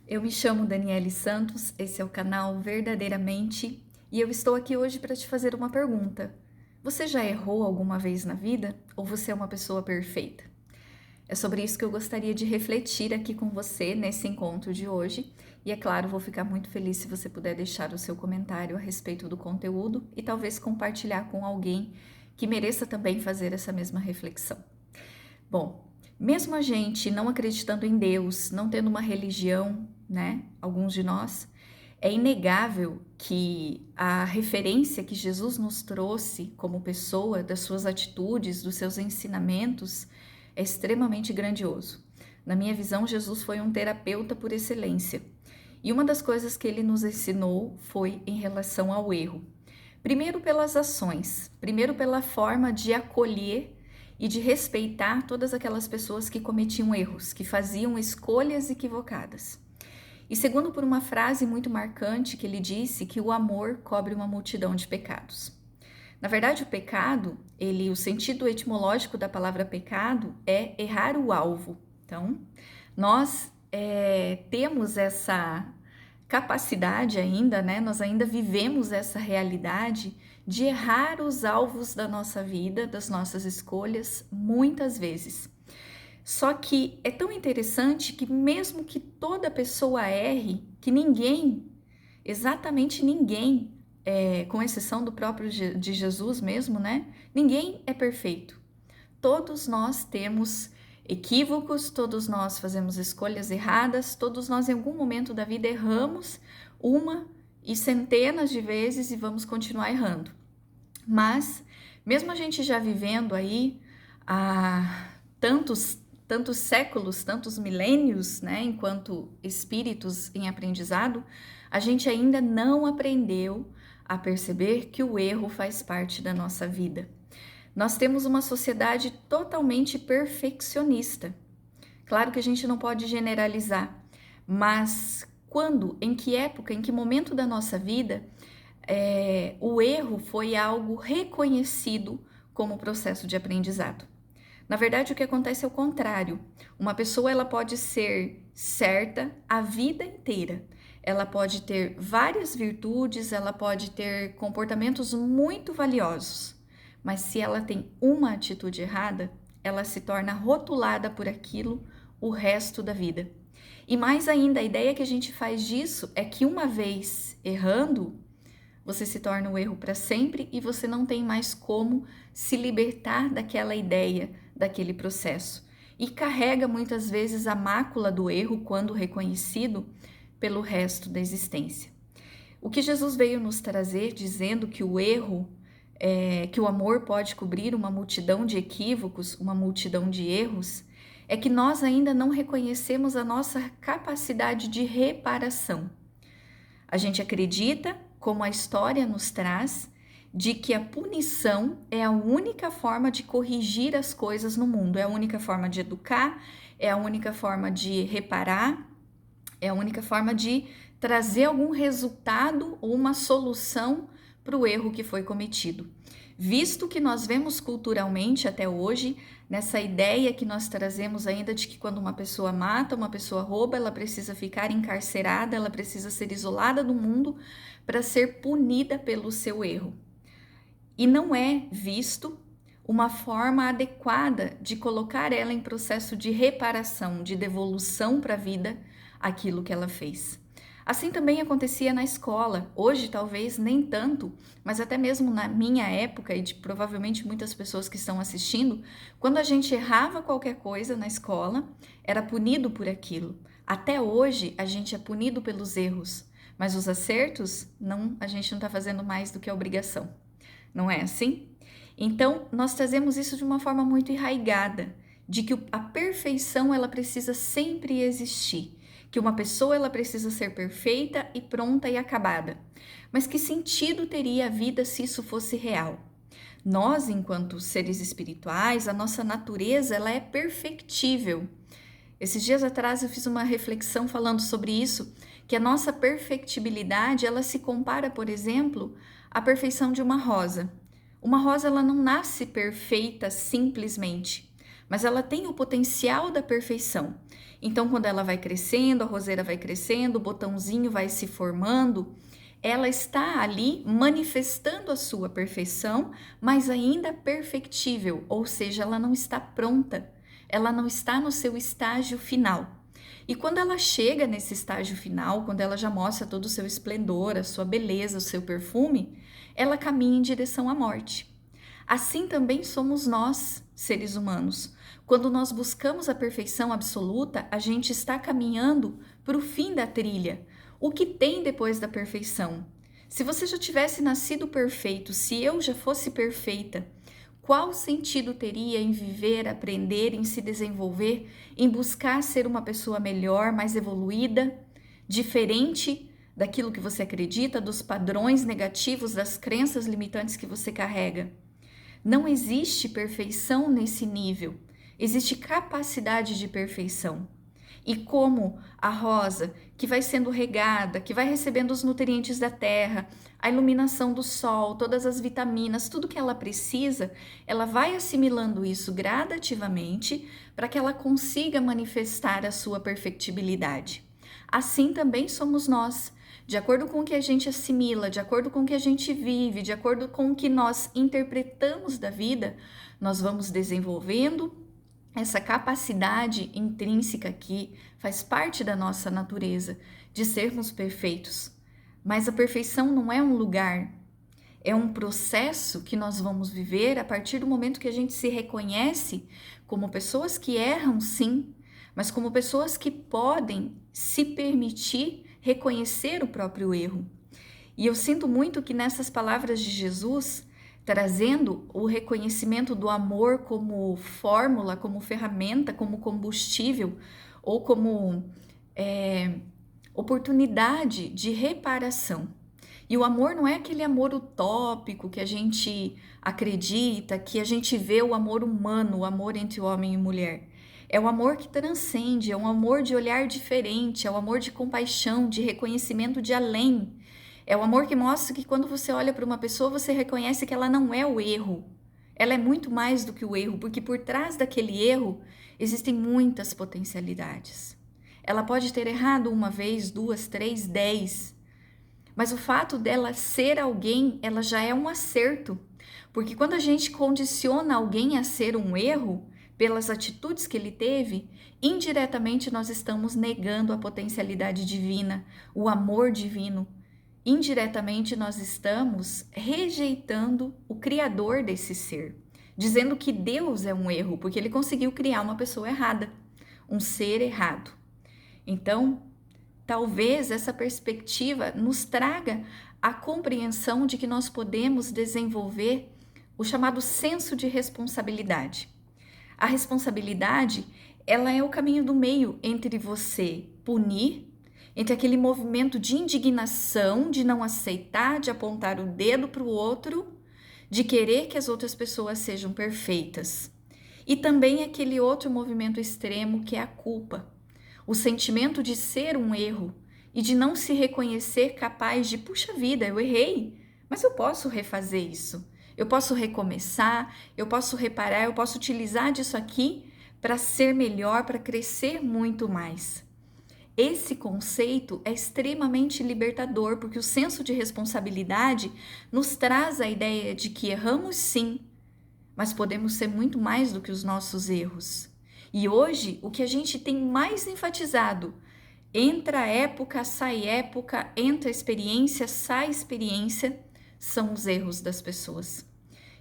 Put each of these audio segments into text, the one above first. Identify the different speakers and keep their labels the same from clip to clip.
Speaker 1: Eu me chamo Daniele Santos, esse é o canal Verdadeiramente e eu estou aqui hoje para te fazer uma pergunta. Você já errou alguma vez na vida ou você é uma pessoa perfeita? É sobre isso que eu gostaria de refletir aqui com você nesse encontro de hoje e, é claro, vou ficar muito feliz se você puder deixar o seu comentário a respeito do conteúdo e talvez compartilhar com alguém que mereça também fazer essa mesma reflexão. Bom, mesmo a gente não acreditando em Deus, não tendo uma religião, né? Alguns de nós, é inegável que a referência que Jesus nos trouxe como pessoa, das suas atitudes, dos seus ensinamentos, é extremamente grandioso. Na minha visão, Jesus foi um terapeuta por excelência. E uma das coisas que ele nos ensinou foi em relação ao erro. Primeiro pelas ações, primeiro pela forma de acolher e de respeitar todas aquelas pessoas que cometiam erros, que faziam escolhas equivocadas. E segundo por uma frase muito marcante que ele disse que o amor cobre uma multidão de pecados. Na verdade, o pecado, o sentido etimológico da palavra pecado é errar o alvo. Então, nós temos essa capacidade ainda, né? Nós ainda vivemos essa realidade de errar os alvos da nossa vida, das nossas escolhas, muitas vezes. Só que é tão interessante que mesmo que toda pessoa erre, que ninguém, exatamente ninguém, com exceção do próprio de Jesus mesmo, né? Ninguém é perfeito. Todos nós temos equívocos, todos nós fazemos escolhas erradas, todos nós em algum momento da vida erramos uma e centenas de vezes e vamos continuar errando. Mas, mesmo a gente já vivendo aí há tantos séculos, tantos milênios, né, enquanto espíritos em aprendizado, a gente ainda não aprendeu a perceber que o erro faz parte da nossa vida. Nós temos uma sociedade totalmente perfeccionista. Claro que a gente não pode generalizar, mas quando, em que época, em que momento da nossa vida o erro foi algo reconhecido como processo de aprendizado? Na verdade, o que acontece é o contrário. Uma pessoa ela pode ser certa a vida inteira. Ela pode ter várias virtudes, ela pode ter comportamentos muito valiosos. Mas se ela tem uma atitude errada, ela se torna rotulada por aquilo o resto da vida. E mais ainda, a ideia que a gente faz disso é que uma vez errando, você se torna o erro para sempre e você não tem mais como se libertar daquela ideia, daquele processo. E carrega muitas vezes a mácula do erro, quando reconhecido, pelo resto da existência. O que Jesus veio nos trazer, dizendo que o erro, que o amor pode cobrir uma multidão de equívocos, uma multidão de erros, é que nós ainda não reconhecemos a nossa capacidade de reparação. A gente acredita, como a história nos traz, de que a punição é a única forma de corrigir as coisas no mundo, é a única forma de educar, é a única forma de reparar, é a única forma de trazer algum resultado ou uma solução para o erro que foi cometido. Visto que nós vemos culturalmente até hoje, nessa ideia que nós trazemos ainda de que quando uma pessoa mata, uma pessoa rouba, ela precisa ficar encarcerada, ela precisa ser isolada do mundo para ser punida pelo seu erro. E não é visto uma forma adequada de colocar ela em processo de reparação, de devolução para a vida aquilo que ela fez. Assim também acontecia na escola. Hoje talvez nem tanto, mas até mesmo na minha época e de provavelmente muitas pessoas que estão assistindo, quando a gente errava qualquer coisa na escola, era punido por aquilo. Até hoje a gente é punido pelos erros, mas os acertos não, a gente não está fazendo mais do que a obrigação. Não é assim? Então, nós trazemos isso de uma forma muito enraigada, de que a perfeição ela precisa sempre existir, que uma pessoa ela precisa ser perfeita e pronta e acabada. Mas que sentido teria a vida se isso fosse real? Nós, enquanto seres espirituais, a nossa natureza ela é perfectível. Esses dias atrás eu fiz uma reflexão falando sobre isso, que a nossa perfectibilidade ela se compara, por exemplo, à perfeição de uma rosa. Uma rosa ela não nasce perfeita simplesmente, mas ela tem o potencial da perfeição. Então, quando ela vai crescendo, a roseira vai crescendo, o botãozinho vai se formando, ela está ali manifestando a sua perfeição, mas ainda perfectível, ou seja, ela não está pronta, ela não está no seu estágio final. E quando ela chega nesse estágio final, quando ela já mostra todo o seu esplendor, a sua beleza, o seu perfume, ela caminha em direção à morte. Assim também somos nós, seres humanos. Quando nós buscamos a perfeição absoluta, a gente está caminhando para o fim da trilha. O que tem depois da perfeição? Se você já tivesse nascido perfeito, se eu já fosse perfeita, qual sentido teria em viver, aprender, em se desenvolver, em buscar ser uma pessoa melhor, mais evoluída, diferente daquilo que você acredita, dos padrões negativos, das crenças limitantes que você carrega? Não existe perfeição nesse nível, existe capacidade de perfeição. E como a rosa, que vai sendo regada, que vai recebendo os nutrientes da terra, a iluminação do sol, todas as vitaminas, tudo que ela precisa, ela vai assimilando isso gradativamente para que ela consiga manifestar a sua perfectibilidade. Assim também somos nós. De acordo com o que a gente assimila, de acordo com o que a gente vive, de acordo com o que nós interpretamos da vida, nós vamos desenvolvendo essa capacidade intrínseca que faz parte da nossa natureza de sermos perfeitos. Mas a perfeição não é um lugar, é um processo que nós vamos viver a partir do momento que a gente se reconhece como pessoas que erram, sim, mas como pessoas que podem se permitir reconhecer o próprio erro. E eu sinto muito que nessas palavras de Jesus, trazendo o reconhecimento do amor como fórmula, como ferramenta, como combustível ou como oportunidade de reparação. E o amor não é aquele amor utópico que a gente acredita, que a gente vê o amor humano, o amor entre homem e mulher. É o amor que transcende, é um amor de olhar diferente, é o amor de compaixão, de reconhecimento de além. É o amor que mostra que quando você olha para uma pessoa, você reconhece que ela não é o erro. Ela é muito mais do que o erro, porque por trás daquele erro existem muitas potencialidades. Ela pode ter errado uma vez, duas, três, 10, mas o fato dela ser alguém, ela já é um acerto. Porque quando a gente condiciona alguém a ser um erro, pelas atitudes que ele teve, indiretamente nós estamos negando a potencialidade divina, o amor divino. Indiretamente nós estamos rejeitando o criador desse ser, dizendo que Deus é um erro, porque ele conseguiu criar uma pessoa errada, um ser errado. Então, talvez essa perspectiva nos traga a compreensão de que nós podemos desenvolver o chamado senso de responsabilidade. A responsabilidade, ela é o caminho do meio entre você punir, entre aquele movimento de indignação, de não aceitar, de apontar o dedo para o outro, de querer que as outras pessoas sejam perfeitas. E também aquele outro movimento extremo que é a culpa. O sentimento de ser um erro e de não se reconhecer capaz de, puxa vida, eu errei, mas eu posso refazer isso. Eu posso recomeçar, eu posso reparar, eu posso utilizar disso aqui para ser melhor, para crescer muito mais. Esse conceito é extremamente libertador, porque o senso de responsabilidade nos traz a ideia de que erramos sim, mas podemos ser muito mais do que os nossos erros. E hoje, o que a gente tem mais enfatizado, entra época, sai época, entra experiência, sai experiência, são os erros das pessoas.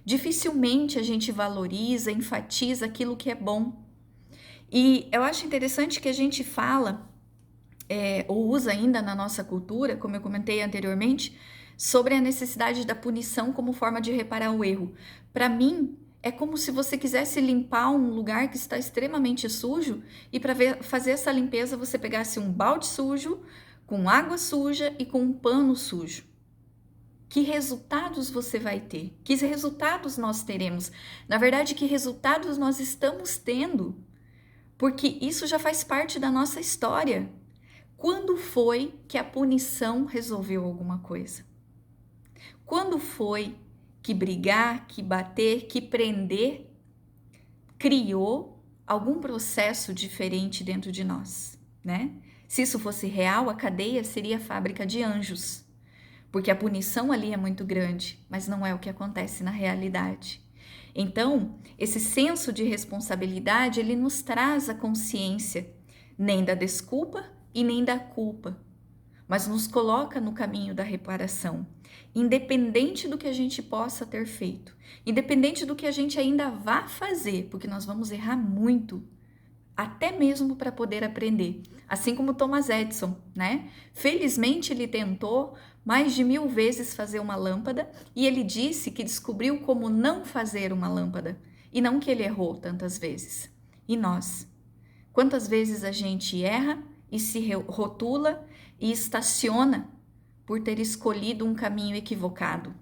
Speaker 1: Dificilmente a gente valoriza, enfatiza aquilo que é bom. E eu acho interessante que a gente fala, ou usa ainda na nossa cultura, como eu comentei anteriormente, sobre a necessidade da punição como forma de reparar o erro. Para mim, é como se você quisesse limpar um lugar que está extremamente sujo e para fazer essa limpeza você pegasse um balde sujo, com água suja e com um pano sujo. Que resultados você vai ter? Que resultados nós teremos? Na verdade, que resultados nós estamos tendo? Porque isso já faz parte da nossa história. Quando foi que a punição resolveu alguma coisa? Quando foi que brigar, que bater, que prender criou algum processo diferente dentro de nós, né? Se isso fosse real, a cadeia seria a fábrica de anjos, porque a punição ali é muito grande, mas não é o que acontece na realidade. Então, esse senso de responsabilidade, ele nos traz a consciência nem da desculpa e nem da culpa, mas nos coloca no caminho da reparação, independente do que a gente possa ter feito, independente do que a gente ainda vá fazer, porque nós vamos errar muito, até mesmo para poder aprender. Assim como Thomas Edison, né? Felizmente ele tentou mais de 1000 vezes fazer uma lâmpada e ele disse que descobriu como não fazer uma lâmpada e não que ele errou tantas vezes. E nós? Quantas vezes a gente erra e se rotula e estaciona por ter escolhido um caminho equivocado?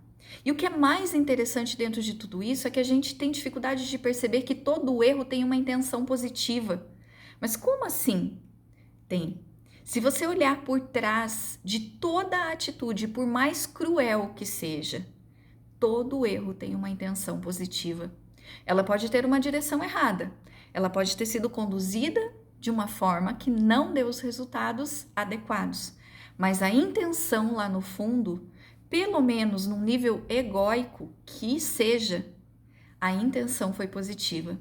Speaker 1: E o que é mais interessante dentro de tudo isso é que a gente tem dificuldade de perceber que todo erro tem uma intenção positiva. Mas como assim? Tem. Se você olhar por trás de toda a atitude, por mais cruel que seja, todo erro tem uma intenção positiva. Ela pode ter uma direção errada, ela pode ter sido conduzida de uma forma que não deu os resultados adequados, mas a intenção lá no fundo, pelo menos num nível egóico que seja, a intenção foi positiva.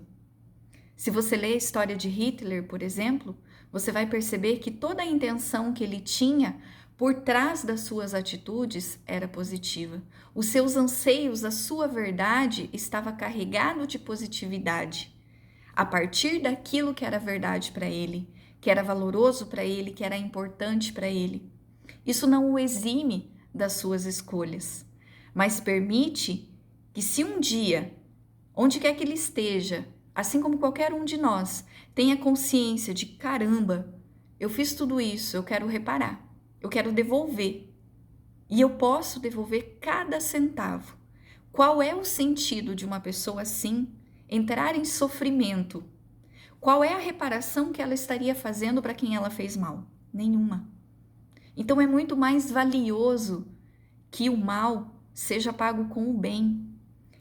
Speaker 1: Se você lê a história de Hitler, por exemplo, você vai perceber que toda a intenção que ele tinha por trás das suas atitudes era positiva. Os seus anseios, a sua verdade estava carregado de positividade. A partir daquilo que era verdade para ele, que era valoroso para ele, que era importante para ele. Isso não o exime das suas escolhas, mas permite que se um dia, onde quer que ele esteja, assim como qualquer um de nós, tenha consciência de caramba, eu fiz tudo isso, eu quero reparar, eu quero devolver. E eu posso devolver cada centavo. Qual é o sentido de uma pessoa assim entrar em sofrimento? Qual é a reparação que ela estaria fazendo para quem ela fez mal? Nenhuma. Então é muito mais valioso que o mal seja pago com o bem,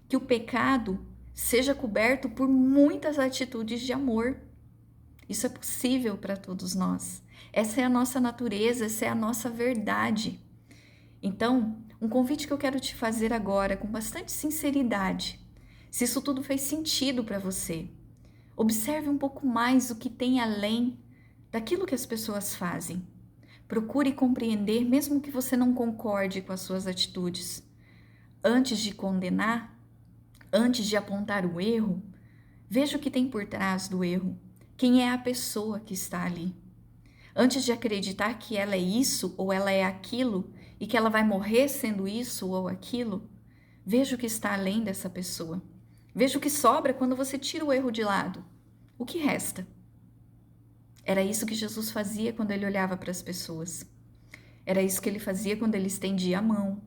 Speaker 1: que o pecado seja coberto por muitas atitudes de amor. Isso é possível para todos nós. Essa é a nossa natureza, essa é a nossa verdade. Então, um convite que eu quero te fazer agora, com bastante sinceridade, se isso tudo fez sentido para você, observe um pouco mais o que tem além daquilo que as pessoas fazem. Procure compreender, mesmo que você não concorde com as suas atitudes. Antes de condenar, antes de apontar o erro, veja o que tem por trás do erro. Quem é a pessoa que está ali? Antes de acreditar que ela é isso ou ela é aquilo e que ela vai morrer sendo isso ou aquilo, veja o que está além dessa pessoa. Veja o que sobra quando você tira o erro de lado. O que resta? Era isso que Jesus fazia quando ele olhava para as pessoas. Era isso que ele fazia quando ele estendia a mão.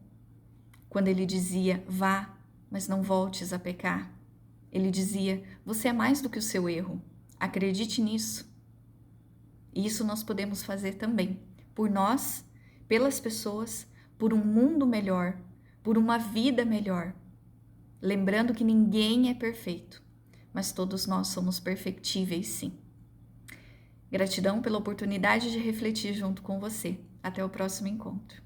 Speaker 1: Quando ele dizia, vá, mas não voltes a pecar. Ele dizia, você é mais do que o seu erro. Acredite nisso. E isso nós podemos fazer também. Por nós, pelas pessoas, por um mundo melhor, por uma vida melhor. Lembrando que ninguém é perfeito, mas todos nós somos perfectíveis, sim. Gratidão pela oportunidade de refletir junto com você. Até o próximo encontro.